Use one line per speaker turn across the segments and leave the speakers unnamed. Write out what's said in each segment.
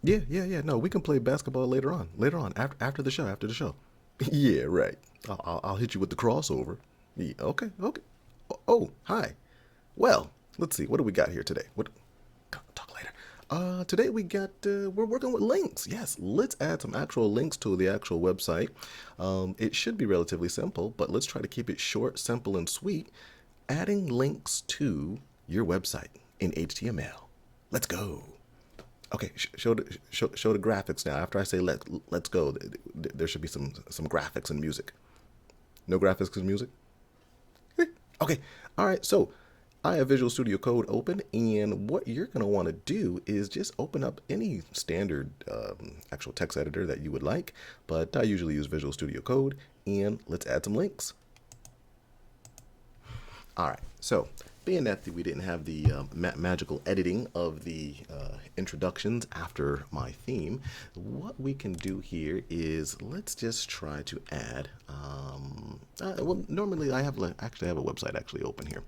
Yeah. No, we can play basketball later on. Later on, after the show. After the show. Yeah, right. I'll hit you with the crossover. Yeah, okay. Oh, hi. Well, let's see. What do we got here today? What? Talk later. Today we're working with links. Yes, let's add some actual links to the actual website. It should be relatively simple, but let's try to keep it short, simple, and sweet. Adding links to your website in HTML. Let's go. Okay, show the graphics now. After I say let's go, there should be some graphics and music. No graphics and music. Okay, all right. So I have Visual Studio Code open, and what you're going to want to do is just open up any standard actual text editor that you would like. But I usually use Visual Studio Code, and let's add some links. All right, so being that we didn't have the magical editing of the introductions after my theme, what we can do here is let's just try to add. Well, normally I have actually have a website actually open here,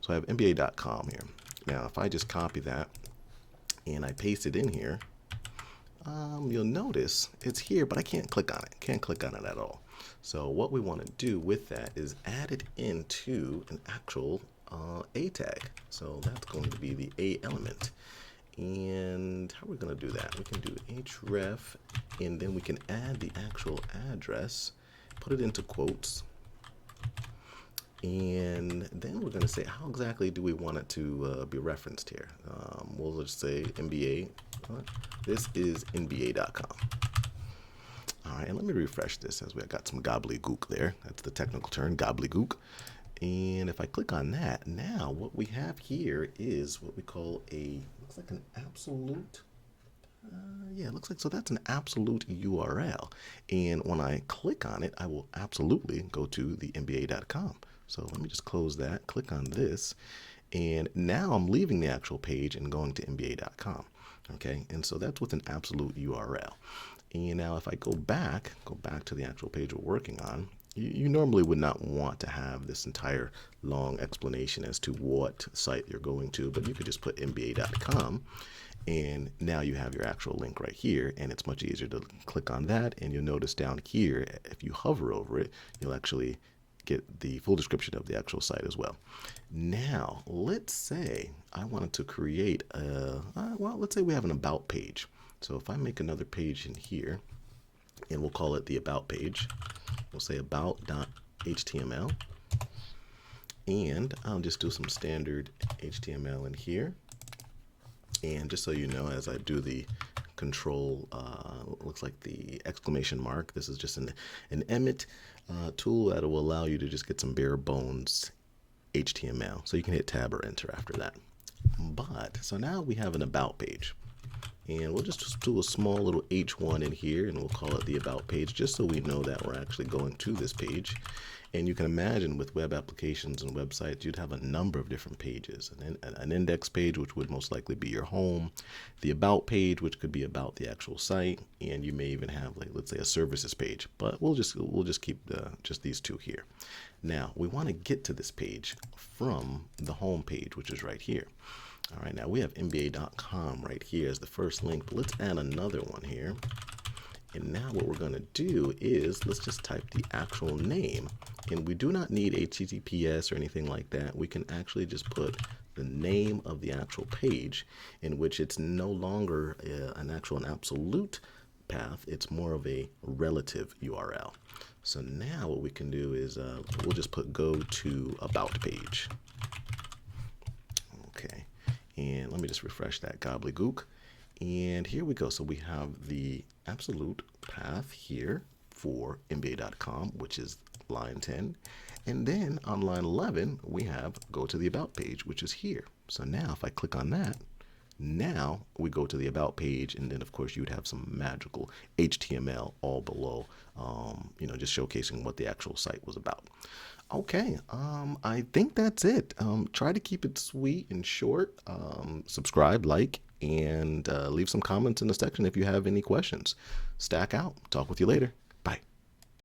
so I have MBA.com here. Now, if I just copy that and I paste it in here, you'll notice it's here, but I can't click on it. Can't click on it at all. So what we want to do with that is add it into an actual A tag. So that's going to be the A element. And how are we going to do that? We can do href, and then we can add the actual address, put it into quotes, and then we're going to say how exactly do we want it to be referenced here. We'll just say NBA. This is NBA.com. All right, and let me refresh this as we got some gobbledygook there. That's the technical term, gobbledygook. And if I click on that, now what we have here is what we call looks like an absolute. Yeah, it looks like, so that's an absolute URL. And when I click on it, I will absolutely go to the NBA.com. So let me just close that, click on this, and now I'm leaving the actual page and going to NBA.com. Okay, and so that's with an absolute URL. And now if I go back to the actual page we're working on, you normally would not want to have this entire long explanation as to what site you're going to, but you could just put NBA.com, and now you have your actual link right here, and it's much easier to click on that, and you'll notice down here, if you hover over it, you'll actually get the full description of the actual site as well. Now, let's say I wanted to create well, let's say we have an about page. So if I make another page in here, and we'll call it the about page, we'll say about.html, and I'll just do some standard HTML in here. And just so you know, as I do the control, looks like the exclamation mark, this is just an Emmet tool that will allow you to just get some bare bones HTML. So you can hit tab or enter after that. But, so now we have an about page. And we'll just do a small little H1 in here, and we'll call it the about page, just so we know that we're actually going to this page. And you can imagine with web applications and websites, you'd have a number of different pages. An index page, which would most likely be your home, the about page, which could be about the actual site, and you may even have, like, let's say, a services page. But we'll just keep just these two here. Now we want to get to this page from the home page, which is right here. All right, now we have NBA.com right here as the first link, but let's add another one here. And now what we're going to do is let's just type the actual name. And we do not need HTTPS or anything like that. We can actually just put the name of the actual page, in which it's no longer an absolute path. It's more of a relative URL. So now what we can do is we'll just put go to about page. Okay. And let me just refresh that gobbledygook. And here we go. So we have the absolute path here for NBA.com, which is line 10. And then on line 11, we have go to the about page, which is here. So now if I click on that, now we go to the about page, and then of course you would have some magical HTML all below, just showcasing what the actual site was about. Okay, I think that's it. Try to keep it sweet and short. Subscribe, like, and leave some comments in the section if you have any questions. Stack out. Talk with you later.